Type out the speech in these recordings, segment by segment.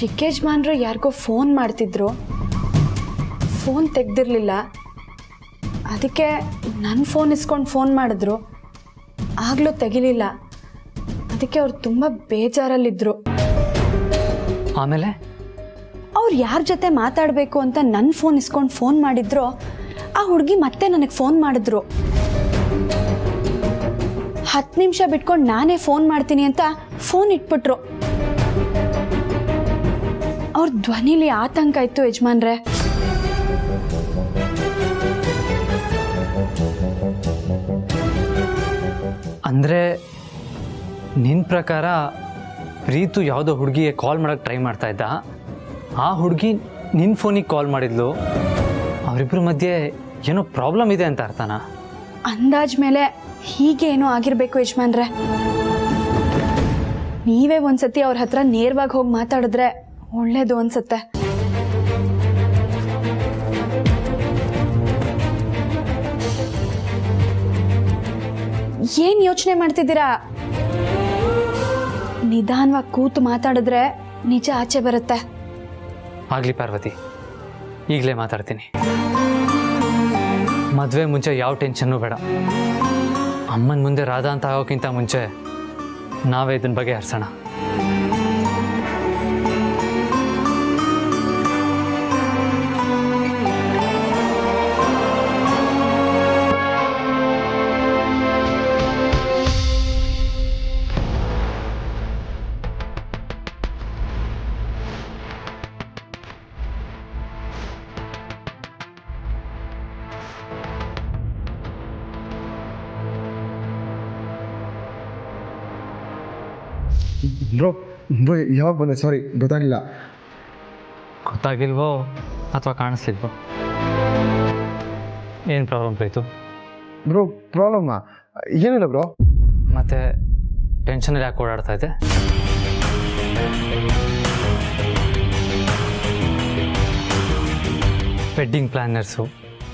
ಚಿಕ್ಕ ಯಜಮಾನ್ರು ಯಾರಿಗೋ ಫೋನ್ ಮಾಡ್ತಿದ್ರು, ಫೋನ್ ತೆಗ್ದಿರಲಿಲ್ಲ. ಅದಕ್ಕೆ ನನ್ನ ಫೋನ್ ಇಸ್ಕೊಂಡು ಫೋನ್ ಮಾಡಿದ್ರು, ಆಗಲೂ ತೆಗಿಲಿಲ್ಲ. ಅದಕ್ಕೆ ಅವ್ರು ತುಂಬ ಬೇಜಾರಲ್ಲಿದ್ದರು. ಆಮೇಲೆ ಅವ್ರು ಯಾರ ಜೊತೆ ಮಾತಾಡಬೇಕು ಅಂತ ನನ್ನ ಫೋನ್ ಇಸ್ಕೊಂಡು ಫೋನ್ ಮಾಡಿದ್ರು, ಆ ಹುಡುಗಿ ಮತ್ತೆ ನನಗೆ ಫೋನ್ ಮಾಡಿದ್ರು. 10 ನಿಮಿಷ ಬಿಟ್ಕೊಂಡು ನಾನೇ ಫೋನ್ ಮಾಡ್ತೀನಿ ಅಂತ ಫೋನ್ ಇಟ್ಬಿಟ್ರು. ಅವ್ರ ಧ್ವನಿಲಿ ಆತಂಕ ಇತ್ತು ಯಜಮಾನ್ರೆ. ಅಂದರೆ ನಿನ್ನ ಪ್ರಕಾರ ಪ್ರೀತು ಯಾವುದೋ ಹುಡುಗಿಗೆ ಕಾಲ್ ಮಾಡೋಕ್ಕೆ ಟ್ರೈ ಮಾಡ್ತಾ ಇದ್ದ, ಆ ಹುಡುಗಿ ನಿನ್ನ ಫೋನಿಗೆ ಕಾಲ್ ಮಾಡಿದ್ಲು, ಅವರಿಬ್ಬರ ಮಧ್ಯೆ ಏನೋ ಪ್ರಾಬ್ಲಮ್ ಇದೆ ಅಂತ ಅರ್ಥನಾ? ಅಂದಾಜ್ ಮೇಲೆ ಹೀಗೆ ಏನೋ ಆಗಿರಬೇಕು ಯಜಮಾನ್ರೆ. ನೀವೇ ಒಂದ್ಸತಿ ಅವ್ರ ಹತ್ರ ನೇರವಾಗಿ ಹೋಗಿ ಮಾತಾಡಿದ್ರೆ ಒಳ್ಳೇದು ಅನ್ಸುತ್ತೆ. ಏನ್ ಯೋಚನೆ ಮಾಡ್ತಿದ್ದೀರಾ? ನಿಧಾನವಾಗಿ ಕೂತು ಮಾತಾಡಿದ್ರೆ ನಿಜ ಆಚೆ ಬರುತ್ತೆ. ಆಗಲಿ ಪಾರ್ವತಿ, ಈಗಲೇ ಮಾತಾಡ್ತೀನಿ. ಮದುವೆ ಮುಂಚೆ ಯಾವ ಟೆನ್ಷನ್ನು ಬೇಡ. ಅಮ್ಮನ ಮುಂದೆ ರಾಧಾ ಅಂತ ಆಗೋಕ್ಕಿಂತ ಮುಂಚೆ ನಾವೇ ಇದನ್ನ ಬಗ್ಗೆ ಹರಿಸೋಣ. ಬ್ರೋ ಬ್ರೋ ಯಾವಾಗ ಬಂದೆ? ಸಾರಿ, ಗೊತ್ತಾಗಿಲ್ಲ. ಗೊತ್ತಾಗಿಲ್ವೋ ಅಥವಾ ಕಾಣಿಸ್ಲಿಲ್ವೋ? ಏನು ಪ್ರಾಬ್ಲಮ್ ಪ್ರೀತು? ಬ್ರೋ ಪ್ರಾಬ್ಲಮ್ಮಾ? ಏನಿಲ್ಲ ಬ್ರೋ. ಮತ್ತೆ ಟೆನ್ಷನಲ್ಲಿ ಯಾಕೆ ಓಡಾಡ್ತಾ ಇದೆ? ವೆಡ್ಡಿಂಗ್ ಪ್ಲ್ಯಾನರ್ಸು,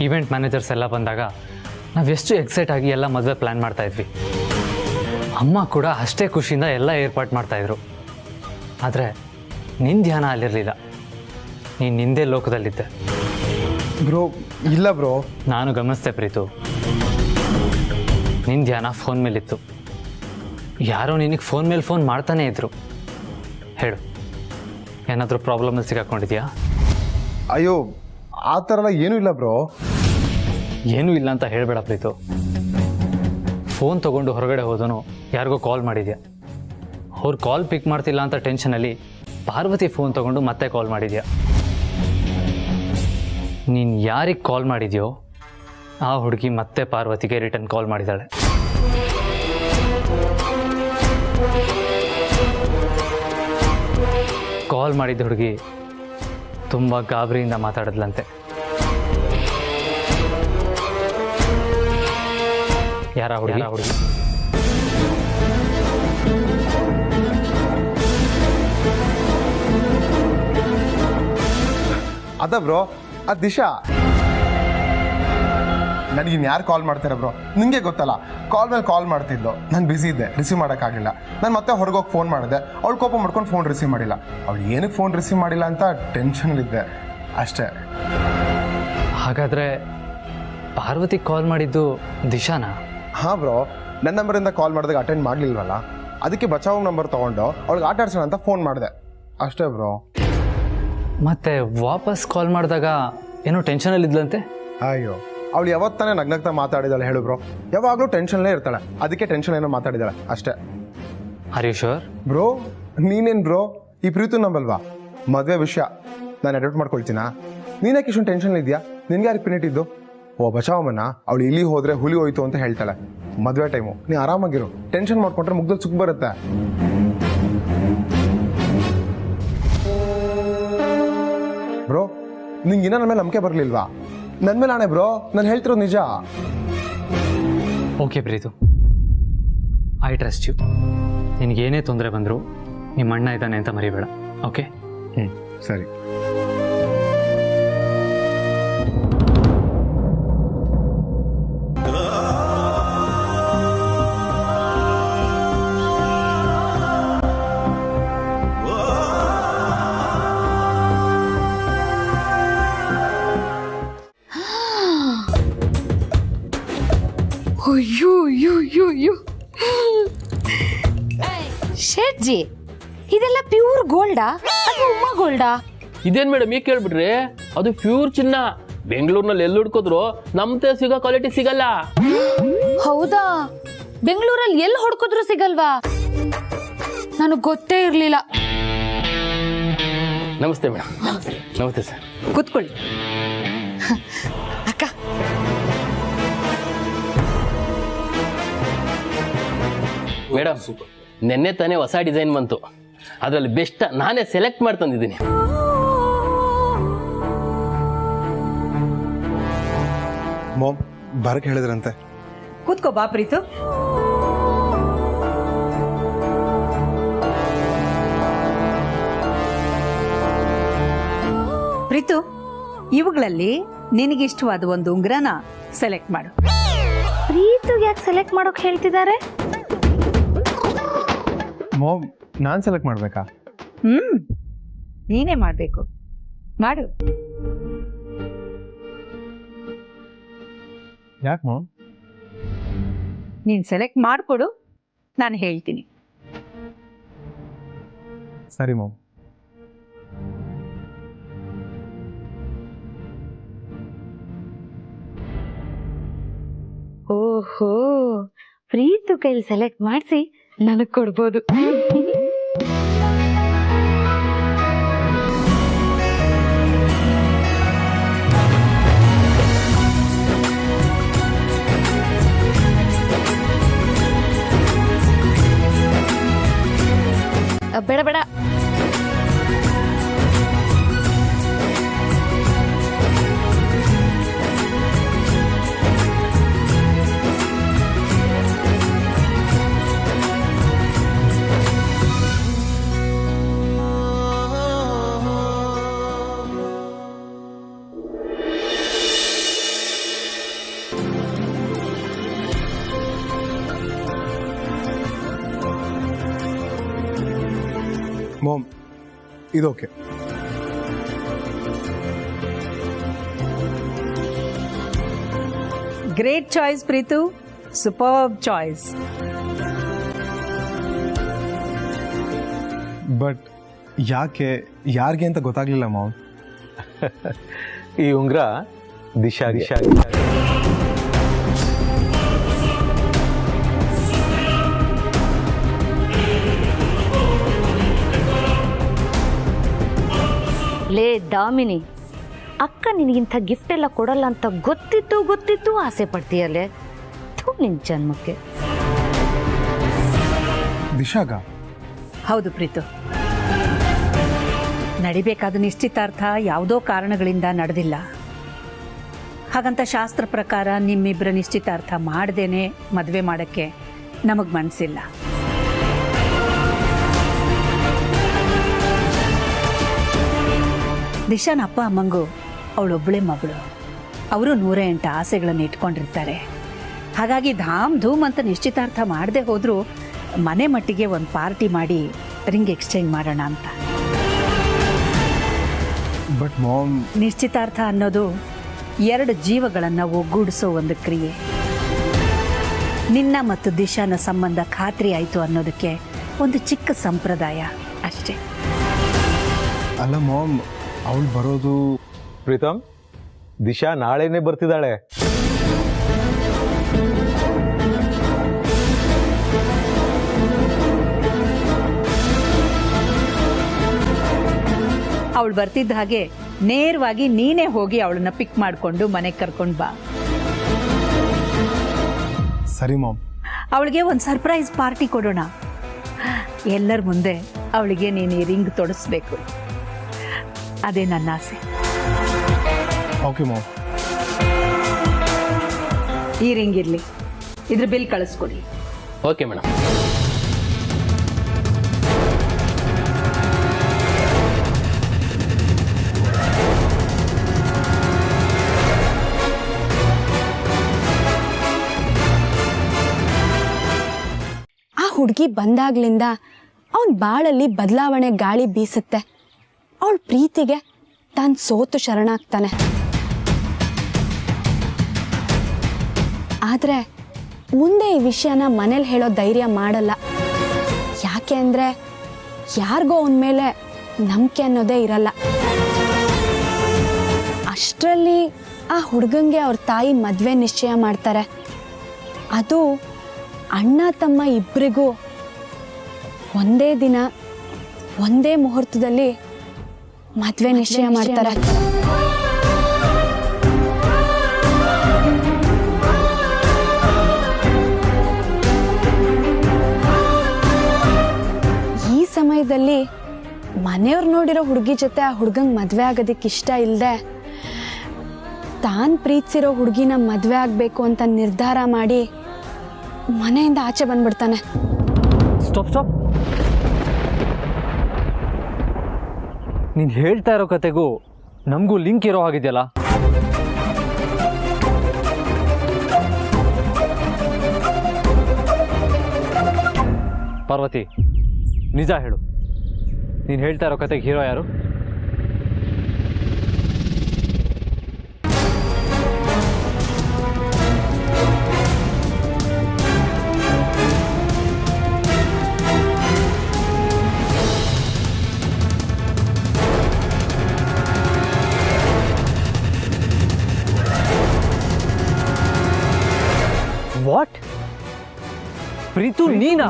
ಈವೆಂಟ್ ಮ್ಯಾನೇಜರ್ಸ್ ಎಲ್ಲ ಬಂದಾಗ ನಾವು ಎಷ್ಟು ಎಕ್ಸೈಟ್ ಆಗಿ ಎಲ್ಲ ಮದುವೆ ಪ್ಲ್ಯಾನ್ ಮಾಡ್ತಾಯಿದ್ವಿ. ಅಮ್ಮ ಕೂಡ ಅಷ್ಟೇ ಖುಷಿಯಿಂದ ಎಲ್ಲ ಏರ್ಪಾಟ್ ಮಾಡ್ತಾಯಿದ್ರು. ಆದರೆ ನಿನ್ನ ಧ್ಯಾನ ಅಲ್ಲಿರಲಿಲ್ಲ, ನೀನು ನಿಂದೇ ಲೋಕದಲ್ಲಿದ್ದೆ. ಬ್ರೋ ಇಲ್ಲ ಬ್ರೋ. ನಾನು ಗಮನಿಸ್ದೆ ಪ್ರೀತು, ನಿನ್ನ ಧ್ಯಾನ ಫೋನ್ ಮೇಲಿತ್ತು. ಯಾರೋ ನಿನಗೆ ಫೋನ್ ಮೇಲೆ ಫೋನ್ ಮಾಡ್ತಾನೇ ಇದ್ರು. ಹೇಳು, ಏನಾದರೂ ಪ್ರಾಬ್ಲಮಲ್ಲಿ ಸಿಗಾಕೊಂಡಿದ್ಯಾ? ಅಯ್ಯೋ ಆ ಥರ ಎಲ್ಲ ಏನೂ ಇಲ್ಲ ಬ್ರೋ. ಏನೂ ಇಲ್ಲ ಅಂತ ಹೇಳಬೇಡ ಪ್ರೀತು. ಫೋನ್ ತೊಗೊಂಡು ಹೊರಗಡೆ ಹೋದನು ಯಾರಿಗೋ ಕಾಲ್ ಮಾಡಿದ್ಯಾ, ಅವ್ರು ಕಾಲ್ ಪಿಕ್ ಮಾಡ್ತಿಲ್ಲ ಅಂತ ಟೆನ್ಷನಲ್ಲಿ ಪಾರ್ವತಿ ಫೋನ್ ತೊಗೊಂಡು ಮತ್ತೆ ಕಾಲ್ ಮಾಡಿದ್ಯಾ. ನೀನು ಯಾರಿಗೆ ಕಾಲ್ ಮಾಡಿದ್ಯೋ ಆ ಹುಡುಗಿ ಮತ್ತೆ ಪಾರ್ವತಿಗೆ ರಿಟರ್ನ್ ಕಾಲ್ ಮಾಡಿದ್ದಾಳೆ. ಕಾಲ್ ಮಾಡಿದ್ದ ಹುಡುಗಿ ತುಂಬ ಗಾಬರಿಯಿಂದ ಮಾತಾಡಿದ್ಲಂತೆ. ಯಾರ ಹುಡುಗಿ? ಅದ ಬ್ರೋ, ಅದು ದಿಶಾ. ನನಗಿನ್ ಯಾರು ಕಾಲ್ ಮಾಡ್ತಾರೆ ಬ್ರೋ? ನಿಂಗೆ ಗೊತ್ತಲ್ಲ, ಕಾಲ್ ಮೇಲೆ ಕಾಲ್ ಮಾಡ್ತಿದ್ಲು. ನಾನು ಬ್ಯುಸಿ ಇದ್ದೆ, ರಿಸೀವ್ ಮಾಡೋಕ್ಕಾಗಲಿಲ್ಲ. ನಾನು ಮತ್ತೆ ಹೊರಗೋಗಿ ಫೋನ್ ಮಾಡಿದೆ, ಅವಳು ಕೋಪ ಮಾಡ್ಕೊಂಡು ಫೋನ್ ರಿಸೀವ್ ಮಾಡಿಲ್ಲ. ಅವಳು ಏನಕ್ಕೆ ಫೋನ್ ರಿಸೀವ್ ಮಾಡಿಲ್ಲ ಅಂತ ಟೆನ್ಷನಲ್ಲಿದ್ದೆ ಅಷ್ಟೇ. ಹಾಗಾದರೆ ಪಾರ್ವತಿ ಕಾಲ್ ಮಾಡಿದ್ದು ದಿಶಾನಾ? ಹಾಂ ಬ್ರೋ, ನನ್ನ ನಂಬರಿಂದ ಕಾಲ್ ಮಾಡಿದಾಗ ಅಟೆಂಡ್ ಮಾಡಲಿಲ್ವಲ್ಲ, ಅದಕ್ಕೆ ಬಚಾವ್ ನಂಬರ್ ತೊಗೊಂಡು ಅವಳಿಗೆ ಆಟ ಆಡ್ಸೋಣ ಅಂತ ಫೋನ್ ಮಾಡಿದೆ ಅಷ್ಟೇ ಬ್ರೋ. ಮತ್ತೆ ವಾಪಸ್ ಕಾಲ್ ಮಾಡಿದಾಗ ಏನೋ ಟೆನ್ಷನಲ್ಲಿದ್ಲಂತೆ? ಅಯ್ಯೋ, ಅವಳು ಯಾವತ್ತಾನೆ ನಗ್ನಗ್ತಾ ಮಾತಾಡಿದಾಳೆ ಹೇಳು ಬ್ರೋ. ಯಾವಾಗಲೂ ಟೆನ್ಷನ್ಲೇ ಇರ್ತಾಳೆ, ಅದಕ್ಕೆ ಟೆನ್ಷನ್ ಏನೋ ಮಾತಾಡಿದಾಳೆ ಅಷ್ಟೇ. Are you sure? ಬ್ರೋ ನೀನೇನು ಬ್ರೋ, ಈ ಪ್ರೀತು ನಂಬಲ್ವಾ? ಮದುವೆ ವಿಷಯ ನಾನು ಅಡಾಪ್ಟ್ ಮಾಡ್ಕೊಳ್ತೀನಾ? ನೀನ್ಯಾಕೆ ಇಷ್ಟೊಂದು ಟೆನ್ಷನ್ ಇದೆಯಾ? ನಿನ್ಗೆ ಯಾರು ಪಿನಿಟ್ಟಿದ್ದು? ಓ ಬಚಾವಮ್ಮನ, ಅವಳು ಇಲ್ಲಿ ಹೋದ್ರೆ ಹುಲಿ ಹೋಯ್ತು ಅಂತ ಹೇಳ್ತಾಳೆ. ಮದುವೆ ಟೈಮು, ನೀ ಆರಾಮಾಗಿರು. ಟೆನ್ಷನ್ ಮಾಡ್ಕೊಂಡ್ರೆ ಮುಗ್ದಲ್ಲಿ ಸುಖ ಬರುತ್ತೆ. ಬ್ರೋ ನಿಂಗೆ ಇನ್ನೂ ನನ್ನ ಮೇಲೆ ನಂಬಿಕೆ ಬರಲಿಲ್ವಾ? ನನ್ನ ಮೇಲೆ ಆಣೆ ಬ್ರೋ, ನಾನು ಹೇಳ್ತಿರೋದು ನಿಜ. Okay Preethu, I trust you. ನಿನಗೇನೇ ತೊಂದರೆ ಬಂದರೂ ನಿಮ್ಮ ಅಣ್ಣ ಇದ್ದಾನೆ ಅಂತ ಮರಿಬೇಡ. ಓಕೆ? ಸರಿ. ಅಜ್ಜಿ ಇದೆಲ್ಲ ಪ್ಯೂರ್ ಗೋಲ್ಡಾ ಅಥವಾ ಉಮಾ ಗೋಲ್ಡಾ? ಇದೇನ್ ಮೇಡಮ್ ಈಗ ಕೇಳ್ಬಿಟ್ರಿ? ಅದು ಪ್ಯೂರ್ ಚಿನ್ನ. ಬೆಂಗಳೂರಿನಲ್ಲಿ ಎಲ್ಲಿ ಹುಡ್ಕೋದ್ರು ನಮ್ತೆ ಸಿಗೋ ಕ್ವಾಲಿಟಿ ಸಿಗಲ್ಲ. ಹೌದಾ? ಬೆಂಗಳೂರಲ್ಲಿ ಎಲ್ಲಿ ಹುಡ್ಕಿದ್ರು ಸಿಗಲ್ವಾ? ನನಗೆ ಗೊತ್ತೇ ಇರ್ಲಿಲ್ಲ. ನಮಸ್ತೆ ಮೇಡಮ್. ನಮಸ್ತೆ ಸರ್. ಕೂತ್ಕೊಳ್ಳಿ. ಅಕ್ಕ ಮೇಡಮ್ ನೆನ್ನೆ ತಾನೇ ಹೊಸ ಡಿಸೈನ್ ಬಂತು. ಅದರಲ್ಲಿ ಬೆಸ್ಟ್ ನಾನೇ ಸೆಲೆಕ್ಟ್ ಮಾಡಿ ತಂದಿದ್ದೀನಿ. ಮಾಮ್ ಬರಕ್ಕೆ ಹೇಳಿದ್ರಂತೆ. ಕೂತ್ಕೋ ಬಾ ಪ್ರೀತು. ಪ್ರೀತು, ಇವುಗಳಲ್ಲಿ ನಿನಗಿಷ್ಟವಾದ ಒಂದು ಉಂಗ್ರನ ಸೆಲೆಕ್ಟ್ ಮಾಡು. ಪ್ರೀತುಗೆ ಯಾಕೆ ಸೆಲೆಕ್ಟ್ ಮಾಡೋಕೆ ಹೇಳ್ತಿದ್ದಾರೆ? ಮಾಮ್ ನಾನು ಸೆಲೆಕ್ಟ್ ಮಾಡಬೇಕಾ? ನೀನೇ ಮಾಡ್ಬೇಕು. ಮಾಡು. ಯಾಕೆ ಮಾಮ್? ನೀನ್ ಸೆಲೆಕ್ಟ್ ಮಾಡ್ಕೊಡು, ನಾನು ಹೇಳ್ತೀನಿ. ಸರಿ ಮಾಮ್. ಓಹೋ, ಪ್ರೀತು ಕೈಲಿ ಸೆಲೆಕ್ಟ್ ಮಾಡಿಸಿ ನನಗೆ ಕೊಡ್ಬೋದು. ಬೇಡ ಬೇಡ, ಮಾಮ್ ಇದು okay. Great choice Preetu, superb choice. But ಯಾಕೆ, ಯಾರಿಗೆ ಅಂತ ಗೊತ್ತಾಗ್ಲಿಲ್ಲ ಮಾಮ್. ಈ ಉಂಗ್ರ ದಿಶಾಗೆ. ಲೇ ದಾಮಿನಿ, ಅಕ್ಕ ನಿನಗಿಂಥ ಗಿಫ್ಟ್ ಎಲ್ಲ ಕೊಡಲ್ಲ ಅಂತ ಗೊತ್ತಿತ್ತು ಆಸೆ ಪಡ್ತೀಯಲ್ಲೇ. ಥೂ ನಿನ್ ಜನ್ಮಕ್ಕೆ. ದಿಶಾಗ? ಹೌದು ಪ್ರೀತು, ನಡಿಬೇಕಾದ ನಿಶ್ಚಿತಾರ್ಥ ಯಾವುದೋ ಕಾರಣಗಳಿಂದ ನಡೆದಿಲ್ಲ. ಹಾಗಂತ ಶಾಸ್ತ್ರ ಪ್ರಕಾರ ನಿಮ್ಮಿಬ್ಬರ ನಿಶ್ಚಿತಾರ್ಥ ಮಾಡ್ದೇನೆ ಮದುವೆ ಮಾಡೋಕ್ಕೆ ನಮಗೆ ಮನಸ್ಸಿಲ್ಲ. ದಿಶಾನ ಅಪ್ಪ ಅಮ್ಮಂಗೂ ಅವಳೊಬ್ಬಳೇ ಮಗಳು. ಅವರು 108 ಆಸೆಗಳನ್ನು ಇಟ್ಕೊಂಡಿರ್ತಾರೆ. ಹಾಗಾಗಿ ಧಾಮ್ ಧೂಮ್ ಅಂತ ನಿಶ್ಚಿತಾರ್ಥ ಮಾಡದೆ ಹೋದರೂ ಮನೆ ಮಟ್ಟಿಗೆ ಒಂದು ಪಾರ್ಟಿ ಮಾಡಿ ರಿಂಗ್ ಎಕ್ಸ್ಚೇಂಜ್ ಮಾಡೋಣ ಅಂತ. ಬಟ್ ಮಾಮ್, ನಿಶ್ಚಿತಾರ್ಥ ಅನ್ನೋದು 2 ಜೀವಗಳನ್ನು ಒಗ್ಗೂಡಿಸೋ ಒಂದು ಕ್ರಿಯೆ. ನಿನ್ನ ಮತ್ತು ದಿಶಾನ ಸಂಬಂಧ ಖಾತ್ರಿ ಆಯಿತು ಅನ್ನೋದಕ್ಕೆ ಒಂದು ಚಿಕ್ಕ ಸಂಪ್ರದಾಯ ಅಷ್ಟೇ. ಅಲ್ಲ ಮಾಮ್, ಅವಳು ಬರೋದು. ಪ್ರೀತಮ್, ದಿಶಾ ನಾಳೆನೇ ಬರ್ತಿದ್ದಾಳೆ. ಅವಳು ಬರ್ತಿದ್ದ ಹಾಗೆ ನೇರವಾಗಿ ನೀನೇ ಹೋಗಿ ಅವಳನ್ನ ಪಿಕ್ ಮಾಡಿಕೊಂಡು ಮನೆಗೆ ಕರ್ಕೊಂಡು ಬಾ. ಸರಿ ಮಾಮ್. ಅವಳಿಗೆ ಒಂದು ಸರ್ಪ್ರೈಸ್ ಪಾರ್ಟಿ ಕೊಡೋಣ. ಎಲ್ಲರ ಮುಂದೆ ಅವಳಿಗೆ ನೀನು ಈ ರಿಂಗ್ ತೊಡಸ್ಬೇಕು. ಅದೇ ನನ್ನ ಆಸೆ. Okay ma'am. ಈ ರಿಂಗ್ ಇರಲಿ, ಇದ್ರ ಬಿಲ್ ಕಳಿಸ್ಕೊಡಿ. Okay madam. ಆ ಹುಡುಗಿ ಬಂದಾಗ್ಲಿಂದ ಅವನ ಬಾಳಲ್ಲಿ ಬದಲಾವಣೆ ಗಾಳಿ ಬೀಸುತ್ತೆ. ಅವಳ ಪ್ರೀತಿಗೆ ತಾನು ಸೋತು ಶರಣಾಗ್ತಾನೆ. ಆದರೆ ಮುಂದೆ ಈ ವಿಷಯನ ಮನೇಲಿ ಹೇಳೋ ಧೈರ್ಯ ಮಾಡಲ್ಲ. ಯಾಕೆ ಅಂದರೆ ಯಾರಿಗೋ ಅವನ ಮೇಲೆ ನಂಬಿಕೆ ಅನ್ನೋದೇ ಇರಲ್ಲ. ಅಷ್ಟರಲ್ಲಿ ಆ ಹುಡುಗಂಗೆ ಅವ್ರ ತಾಯಿ ಮದುವೆ ನಿಶ್ಚಯ ಮಾಡ್ತಾರೆ. ಅದು ಅಣ್ಣ ತಮ್ಮ ಇಬ್ಬರಿಗೂ ಒಂದೇ ದಿನ ಒಂದೇ ಮುಹೂರ್ತದಲ್ಲಿ ಮದುವೆ ನಿಶ್ಚಯ ಮಾಡ್ತಾರೆ. ಈ ಸಮಯದಲ್ಲಿ ಮನೆಯವ್ರು ನೋಡಿರೋ ಹುಡುಗಿ ಜೊತೆ ಆ ಹುಡುಗಂಗೆ ಮದುವೆ ಆಗೋದಕ್ಕೆ ಇಷ್ಟ ಇಲ್ಲದೆ ತಾನು ಪ್ರೀತಿಸಿರೋ ಹುಡುಗಿನ ಮದುವೆ ಆಗಬೇಕು ಅಂತ ನಿರ್ಧಾರ ಮಾಡಿ ಮನೆಯಿಂದ ಆಚೆ ಬಂದ್ಬಿಡ್ತಾನೆ. Stop stop. ನೀನು ಹೇಳ್ತಾ ಇರೋ ಕತೆಗೂ ನಮಗೂ ಲಿಂಕ್ ಇರೋ ಹಾಗಿದೆಯಲ್ಲ. ಪಾರ್ವತಿ, ನಿಜ ಹೇಳು, ನೀನು ಹೇಳ್ತಾ ಇರೋ ಕತೆಗೆ ಹೀರೋ ಯಾರು? ವಾಟ್? ಪ್ರೀತು ನೀನಾ?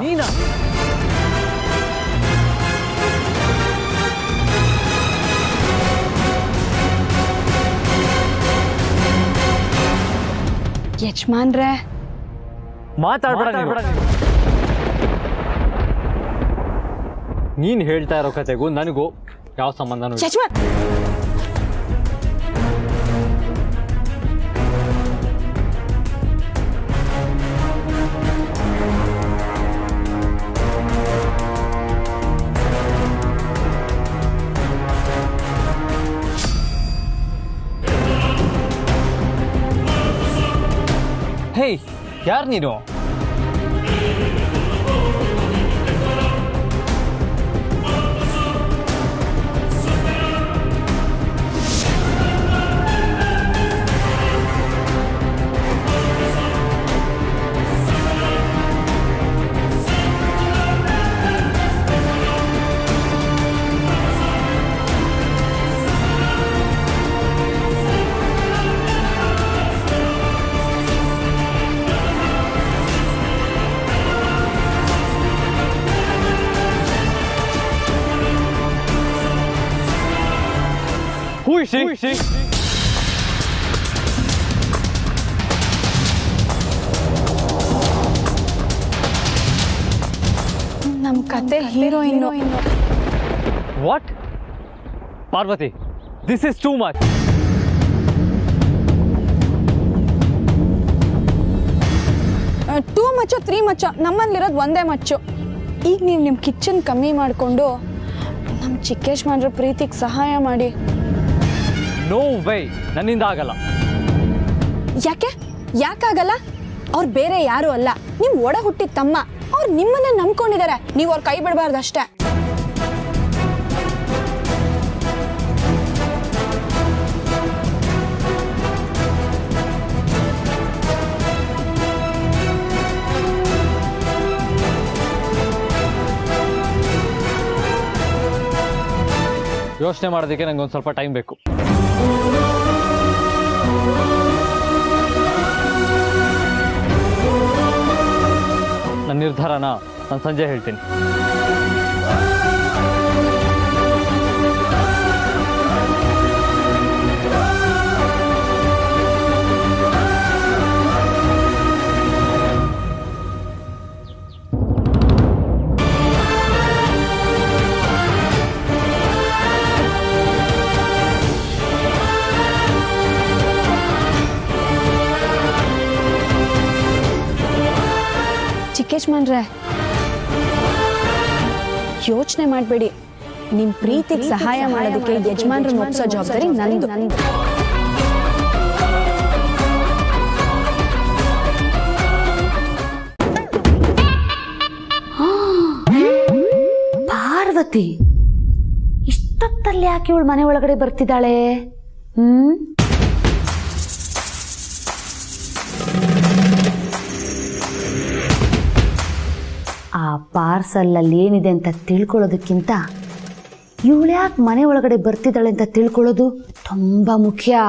ಯಜಮಾನ್ರೆ, ಮಾತಾಡ್ಬೇಡ. ನೀನು ಹೇಳ್ತಾ ಇರೋ ಕತೆಗೂ ನನಗೂ ಯಾವ ಸಂಬಂಧನೂ ಇಲ್ಲ. ಯಜಮಾನ್, ಹೇ, ಯಾರು ನೀನು? Who is she? ನಮ್ಮ ಕತೆ heroine. What? Parvati, this is too much. Two ಮಚ್ಚು 3 ಮಚ್ಚು, ನಮ್ಮಲ್ಲಿರೋದು ಒಂದೇ ಮಚ್ಚು. ಈಗ ನೀವು ನಿಮ್ಮ ಕಿಚನ್ ಕಮ್ಮಿ ಮಾಡಿಕೊಂಡು ನಮ್ಮ ಚಿಕ್ಕೇಶ್ವರ ಪ್ರೀತಿಗೆ ಸಹಾಯ ಮಾಡಿ. ನೋ ವೇ, ನನ್ನಿಂದ ಆಗಲ್ಲ. ಯಾಕಾಗಲ್ಲ? ಅವ್ರು ಬೇರೆ ಯಾರು ಅಲ್ಲ, ನಿಮ್ ಒಡ ಹುಟ್ಟಿದ ತಮ್ಮ. ಅವ್ರು ನಿಮ್ಮನ್ನೇ ನಂಬ್ಕೊಂಡಿದ್ದಾರೆ, ನೀವು ಅವ್ರ ಕೈ ಬಿಡಬಾರ್ದು ಅಷ್ಟೇ. ಯೋಚನೆ ಮಾಡೋದಕ್ಕೆ ನಂಗೆ ಒಂದು ಸ್ವಲ್ಪ ಟೈಮ್ ಬೇಕು. ನನ್ನ ನಿರ್ಧಾರನ ನಾನು ಸಂಜೆ ಹೇಳ್ತೀನಿ. ಚಿಕ್ಕೇಶ್ವರೇ, ಯೋಚನೆ ಮಾಡಬೇಡಿ. ನಿಮ್ಮ ಪ್ರೀತಿಗೆ ಸಹಾಯ ಮಾಡೋದಕ್ಕೆ ಯಜಮಾನ್ರನ್ನ ಒಪ್ಸೋ ಜವಾಬ್ದಾರಿ ನಂದು. ಪಾರ್ವತಿ ಇಷ್ಟೊತ್ತಲ್ಲಿ ಯಾಕೆ ಇವಳು ಮನೆ ಒಳಗಡೆ ಬರ್ತಿದ್ದಾಳೆ? ಆ ಪಾರ್ಸಲ್ಲಲ್ಲಿ ಏನಿದೆ ಅಂತ ತಿಳ್ಕೊಳ್ಳೋದಕ್ಕಿಂತ ಇವಳು ಯಾಕೆ ಮನೆ ಒಳಗಡೆ ಬರ್ತಿದ್ದಾಳೆ ಅಂತ ತಿಳ್ಕೊಳ್ಳೋದು ತುಂಬ ಮುಖ್ಯ.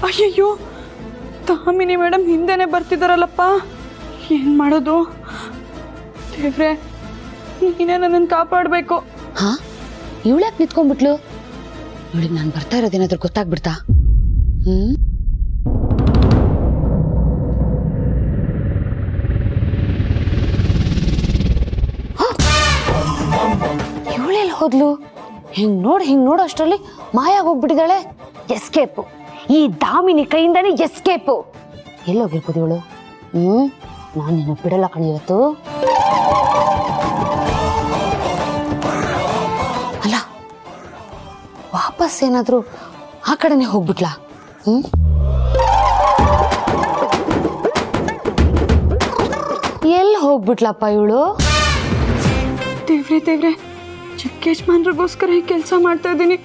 ಅಯ್ಯಯ್ಯೋ, ದಾಮಿನಿ ಮೇಡಮ್ ಹಿಂದೆನೆ ಬರ್ತಿದಾರಲ್ಲಪ್ಪ, ಏನ್ ಮಾಡೋದು? ದೇವ್ರೆ, ನೀನೇ ನನ್ನನ್ನು ಕಾಪಾಡಬೇಕು. ಹಾ, ಇವಳ್ಯಾಕೆ ನಿಂತ್ಕೊಂಡ್ಬಿಟ್ಲು? ಇವಳಿಗೆ ನಾನು ಬರ್ತಾ ಇರೋದೇನಾದ್ರೂ ಗೊತ್ತಾಗ್ಬಿಡ್ತಾ? ಇವಳೆಲ್ಲ ಹೋದ್ಲು? ಹಿಂಗ್ ನೋಡು ಅಷ್ಟರಲ್ಲಿ ಮಾಯಾಗಿ ಹೋಗ್ಬಿಟ್ಟಿದ್ದಾಳೆ. ಎಸ್ಕೇಪು, ಈ ದಾಮಿನಿ ಕೈಯಿಂದಾನೇ ಎಸ್ಕೇಪು. ಎಲ್ಲೋಗಿರ್ಬೋದು ಇವಳು? ನಾನು ನಿನ್ನ ಬಿಡಲ್ಲ ಕಣೆ ಇವತ್ತು. ಅಲ್ಲ, ವಾಪಸ್ ಏನಾದ್ರೂ ಆ ಕಡೆನೆ ಹೋಗ್ಬಿಟ್ಲಾ? ಎಲ್ಲಿ ಹೋಗ್ಬಿಟ್ಲಪ್ಪ ಇವಳು? ದೇವ್ರೆ, ಚಿಕ್ಕ ಯಜಮಾನ್ರಿಗೋಸ್ಕರ ಈ ಕೆಲಸ ಮಾಡ್ತಾ ಇದ್ದೀನಿ,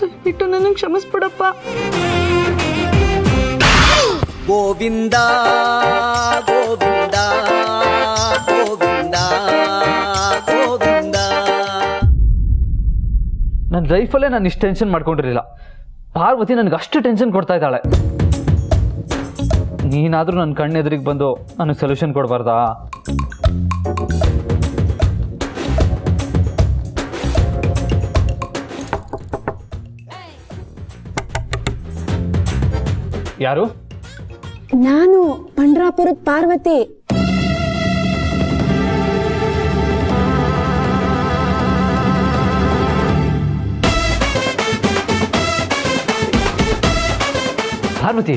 ದಯವಿಟ್ಟು ನನಗೆ ಕ್ಷಮಿಸ್ಬಿಡಪ್ಪ. ಗೋವಿಂದ ಗೋವಿಂದ ಗೋವಿಂದ ಗೋವಿಂದ. ನನ್ನ ಲೈಫಲ್ಲೇ ನಾನು ಇಷ್ಟು ಟೆನ್ಷನ್ ಮಾಡ್ಕೊಂಡಿರಲಿಲ್ಲ. ಪಾರ್ವತಿ ನನಗೆ ಅಷ್ಟು ಟೆನ್ಷನ್ ಕೊಡ್ತಾ ಇದ್ದಾಳೆ. ನೀನಾದರೂ ನನ್ನ ಕಣ್ಣೆದುರಿಗೆ ಬಂದು ನನಗೆ ಸೊಲ್ಯೂಷನ್ ಕೊಡಬಾರ್ದಾ? ಯಾರು? ನಾನು ಪಂಡ್ರಾಪುರದ ಪಾರ್ವತಿ. ಪಾರ್ವತಿ,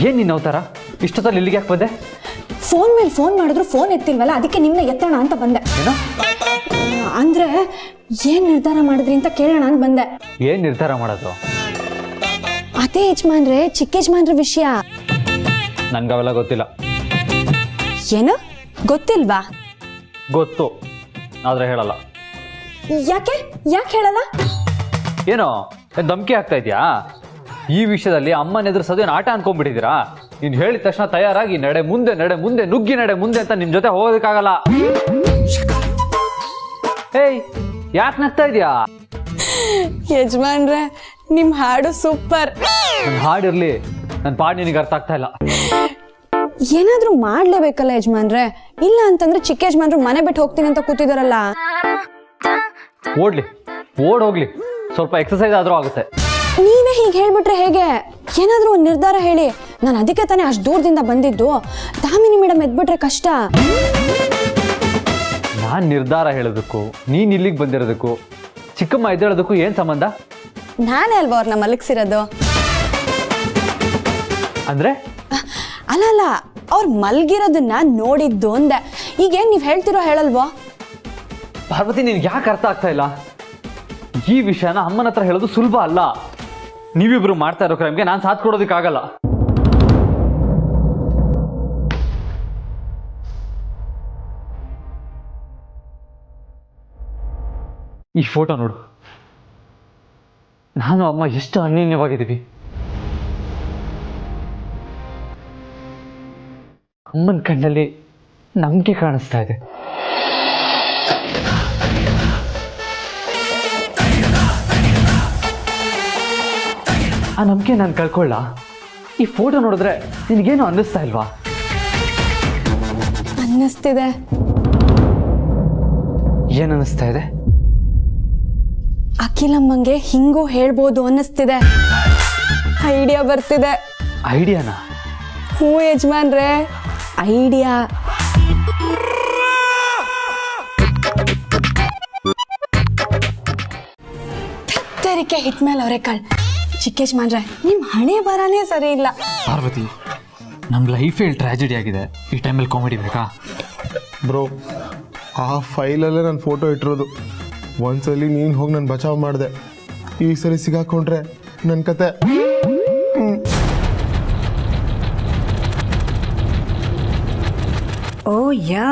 ಏನ್ ನಿನ್ನ ಅವತಾರ? ಇಷ್ಟೊತ್ತಲ್ಲಿ ಇಲ್ಲಿಗೆ ಯಾಕೆ ಬಂದೆ? ಫೋನ್ ಮೇಲೆ ಫೋನ್ ಮಾಡಿದ್ರು ಫೋನ್ ಎತ್ತಿಲ್ವಲ್ಲ, ಅದಕ್ಕೆ ನಿಮ್ನ ಎತ್ತೋಣ ಅಂತ ಬಂದೆ. ಏನೋ ಅಂದ್ರೆ ಏನ್ ನಿರ್ಧಾರ ಮಾಡಿದ್ರಿ ಅಂತ ಕೇಳೋಣ ಅಂತ ಬಂದೆ. ಏನ್ ನಿರ್ಧಾರ ಮಾಡೋದು? ಅದೇ ಯಜಮಾನ್ರೆ, ಚಿಕ್ಕ ಯಜಮಾನ್ರ ವಿಷಯ. ನನ್ಗೆ ಅವೆಲ್ಲ ಗೊತ್ತಿಲ್ಲ. ಏನು ಗೊತ್ತಿಲ್ವಾ? ಗೊತ್ತು, ಆದ್ರೆ ಹೇಳಲ್ಲ. ಯಾಕೆ ಹೇಳಲ್ಲ? ಏನೋ ಧಮಕಿ ಆಗ್ತಾ ಇದೆಯಾ? ಈ ವಿಷಯದಲ್ಲಿ ಅಮ್ಮನ ಎದುರಿಸೋದೇನು ಆಟ ಅನ್ಕೊಂಡ್ಬಿಟ್ಟಿದ್ದೀರಾ? ನೀನು ಹೇಳಿದ ತಕ್ಷಣ ತಯಾರಾಗಿ ನಡೆ ಮುಂದೆ ನುಗ್ಗಿ ನಡೆ ಮುಂದೆ ಅಂತ ನಿಮ್ ಜೊತೆ ಹೋಗೋದಕ್ಕಾಗಲ್ಲ. ಏಯ್, ಯಾಕೆ ನಗ್ತಾ ಇದೆಯಾ? ಯಜಮಾನ್ರೆ, ನಿಮ್ ಹಾಡು ಸೂಪರ್. ನನ್ನ ಹಾಡಿರ್ಲಿ, ನನ್ನ ಪಾಡ್ ನಿನಗೆ ಅರ್ಥ ಆಗ್ತಾ ಇಲ್ಲ. ಏನಾದ್ರೂ ಮಾಡ್ಲೇಬೇಕಲ್ಲ ಯಜಮಾನ್ರೆ, ಇಲ್ಲ ಅಂತಂದ್ರೆ ಚಿಕ್ಕ ಯಜಮಾನ್ರು ಮನೆ ಬಿಟ್ಟು ಹೋಗ್ತೀನಿ ಅಂತ ಕೂತಿದಾರಲ್ಲ. ಹೋಗ್ಲಿ, ಸ್ವಲ್ಪ ಎಕ್ಸರ್ಸೈಸ್ ಆದ್ರೂ ಆಗುತ್ತೆ. ನೀವೇ ಹೀಗೆ ಹೇಳ್ಬಿಟ್ರೆ ಹೇಗೆ? ಏನಾದ್ರೂ ಒಂದು ನಿರ್ಧಾರ ಹೇಳಿ. ನಾನು ಅದಕ್ಕೆ ತಾನೇ ಅಷ್ಟು ದೂರದಿಂದ ಬಂದಿದ್ದು. ದಾಮಿನಿ ಮೇಡಮ್ ಎದ್ಬಿಟ್ರೆ ಕಷ್ಟ. ನಾನ್ ನಿರ್ಧಾರ ಹೇಳೋದಕ್ಕೂ ನೀನ್ ಇಲ್ಲಿಗೆ ಬಂದಿರೋದಕ್ಕೂ ಚಿಕ್ಕಮ್ಮ ಎದ್ದೇಳೋದಕ್ಕೂ ಏನ್ ಸಂಬಂಧ? ನಾನೇ ಅಲ್ವಾ ಅವ್ರನ್ನ ಮಲಗಿಸಿರೋದು? ಅಂದ್ರೆ ಅಲ್ಲ, ಅವ್ರು ಮಲ್ಗಿರೋದನ್ನ ನೋಡಿದ್ದು ಅಂದೆ. ಈಗೇನ್ ನೀವ್ ಹೇಳ್ತಿರೋ ಹೇಳಲ್ವೋ? ಪಾರ್ವತಿ, ನಿನ್ಗೆ ಯಾಕೆ ಅರ್ಥ ಆಗ್ತಾ ಇಲ್ಲ? ಈ ವಿಷಯನ ಅಮ್ಮನ ಹತ್ರ ಹೇಳೋದು ಸುಲಭ ಅಲ್ಲ. ನೀವಿಬ್ರು ಮಾಡ್ತಾ ಇರೋ ಕ್ರೈಮ್ಗೆ ನಾನು ಸಾಥ್ ಕೊಡೋದಕ್ಕಾಗಲ್ಲ. ಈ ಫೋಟೋ ನೋಡು, ನಾನು ಅಮ್ಮ ಎಷ್ಟು ಅನ್ಯೋನ್ಯವಾಗಿದ್ದೀವಿ. ಅಮ್ಮನ ಕಣ್ಣಲ್ಲಿ ನಂಬಿಕೆ ಕಾಣಿಸ್ತಾ ಇದೆ. ಆ ನಂಬಿಕೆ ನಾನು ಕಳ್ಕೊಳ್ಳ? ಈ ಫೋಟೋ ನೋಡಿದ್ರೆ ನಿನಗೇನು ಅನ್ನಿಸ್ತಾ ಇಲ್ವಾ? ಅನ್ನಿಸ್ತಿದೆ. ಏನು ಅನ್ನಿಸ್ತಾ ಇದೆ? ಅಖಿಲಮ್ಮಂಗೆ ಹಿಂಗೂ ಹೇಳ್ಬೋದು ಅನ್ನಿಸ್ತಿದೆ. ಐಡಿಯಾ ಬರ್ತಿದೆ. ಐಡಿಯಾನಾ? ಹ್ಞೂ ಯಜಮಾನ್ರೆ, ಐಡಿಯಾ. ಅರೆರಿಕೆ ಹಿಟ್ಮೇಲೆ ಅವರೆಕಾಳು. ಚಿಕ್ಕ ಯಜಮಾನ್ರೆ, ನಿಮ್ಮ ಹಣೆ ಬರಾನೇ ಸರಿ ಇಲ್ಲ. ಪಾರ್ವತಿ, ನಮ್ಮ ಲೈಫೇ ಟ್ರಾಜಿಡಿ ಆಗಿದೆ, ಈ ಟೈಮಲ್ಲಿ ಕಾಮಿಡಿ ಬೇಕಾ? ಬ್ರೋ, ಆ ಫೈಲಲ್ಲೇ ನಾನು ಫೋಟೋ ಇಟ್ಟಿರೋದು. ಒಂದ್ಸಲಿ ನೀನು ಹೋಗಿ ನಾನು ಬಚಾವ್ ಮಾಡಿದೆ, ಈ ಸರಿ ಸಿಗಾಕೊಂಡ್ರೆ ನನ್ನ ಕತೆ. ಓ ಯಾ,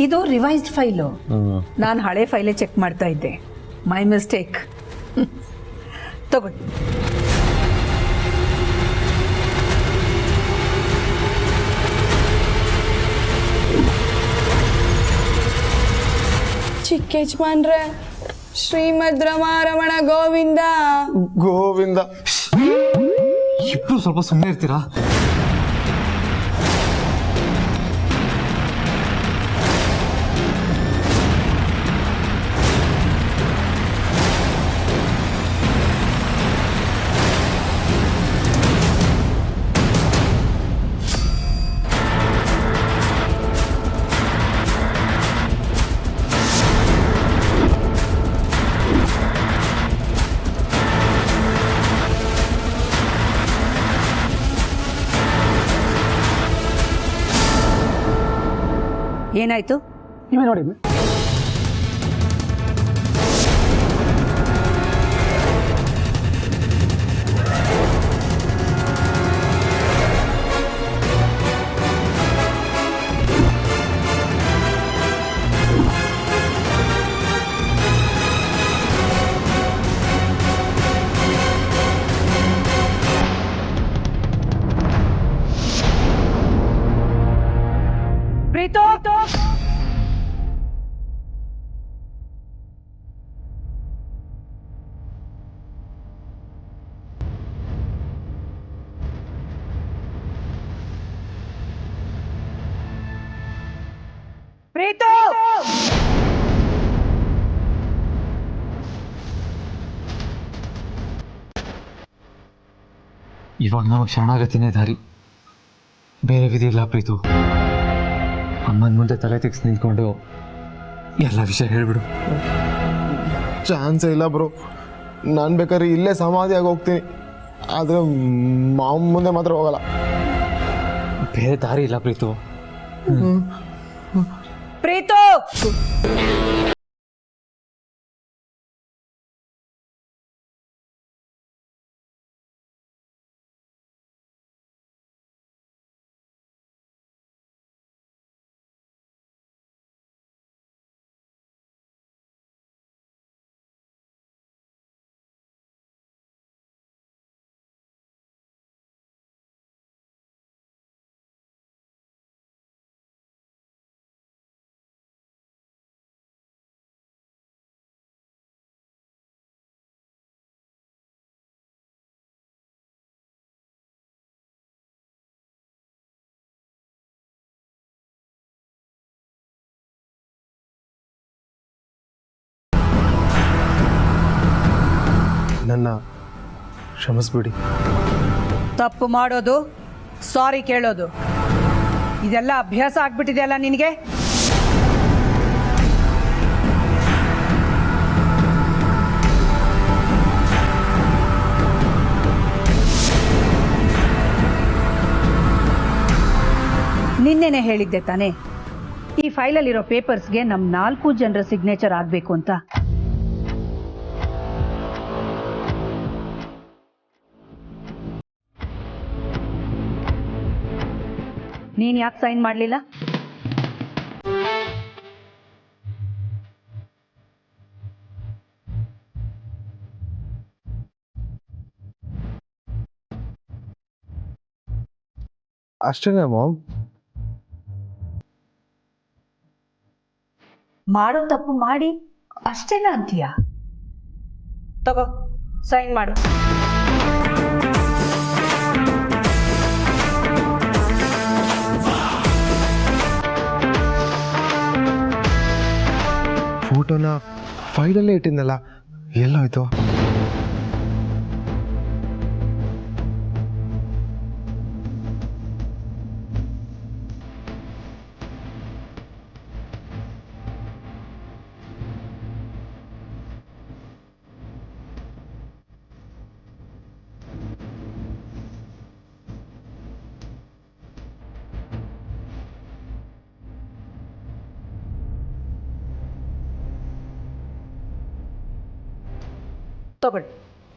ಇದು ರಿವೈಸ್ಡ್ ಫೈಲು. ನಾನು ಹಳೆ ಫೈಲೇ ಚೆಕ್ ಮಾಡ್ತಾ ಇದ್ದೆ. My mistake. ತಗೊಳ್ಳಿ. ಚಿಕ್ಕ ಯಜಮಾನ್ರೆ, ಶ್ರೀಮದ್ ರಮಾರಮಣ ಗೋವಿಂದ ಗೋವಿಂದ. ಇಬ್ರು ಸ್ವಲ್ಪ ಸುಮ್ಮನೆ ಇರ್ತೀರಾ? ಏನಾಯ್ತು? ನೀವೇ ನೋಡಿ. ಪ್ರೀತು, ಪ್ರೀತು, ಇವಾಗ ನಾವು ಶರಣಾಗತಿನೇ ದಾರಿ, ಬೇರೆ ವಿಧಿ ಇಲ್ಲ ಪ್ರೀತು. ಅಮ್ಮನ ಮುಂದೆ ತಲೆ ತೆಗ್ಸಿ ನಿಂತ್ಕೊಂಡು ಎಲ್ಲ ವಿಷಯ ಹೇಳ್ಬಿಡು. ಚಾನ್ಸೇ ಇಲ್ಲ ಬ್ರೋ. ನಾನು ಬೇಕಾದ್ರೆ ಇಲ್ಲೇ ಸಮಾಧಿಯಾಗಿ ಹೋಗ್ತೀನಿ, ಆದರೆ ಮಾವ ಮುಂದೆ ಮಾತ್ರ ಹೋಗಲ್ಲ. ಬೇರೆ ದಾರಿ ಇಲ್ಲ ಪ್ರೀತು. ಪ್ರೀತು. ನನ್ನ ಕ್ಷಮಿಸ್ಬಿಡಿ. ತಪ್ಪು ಮಾಡೋದು, ಸಾರಿ ಕೇಳೋದು, ಇದೆಲ್ಲ ಅಭ್ಯಾಸ ಆಗ್ಬಿಟ್ಟಿದೆಯಲ್ಲ ನಿನಗೆ. ನಿನ್ನೆನೆ ಹೇಳಿದ್ದೆ ತಾನೇ, ಈ ಫೈಲಲ್ಲಿರೋ ಪೇಪರ್ಸ್ಗೆ ನಮ್ಮ 4 ಜನರ ಸಿಗ್ನೇಚರ್ ಆಗಬೇಕು ಅಂತ. ನೀನು ಯಾಕೆ ಸೈನ್ ಮಾಡಲಿಲ್ಲ? ಅಷ್ಟೇನಾ ಮಾಮ್? ಮಾಡೋ ತಪ್ಪು ಮಾಡಿ ಅಷ್ಟೇನ ಅಂತೀಯ? ತಗೋ, ಸೈನ್ ಮಾಡು. ಫೋಟೋನ ಫೈಲಲ್ಲೇ ಇಟ್ಟಿದ್ನಲ್ಲ, ಎಲ್ಲೋಯ್ತು? ತಗೊಳ್ಳಿ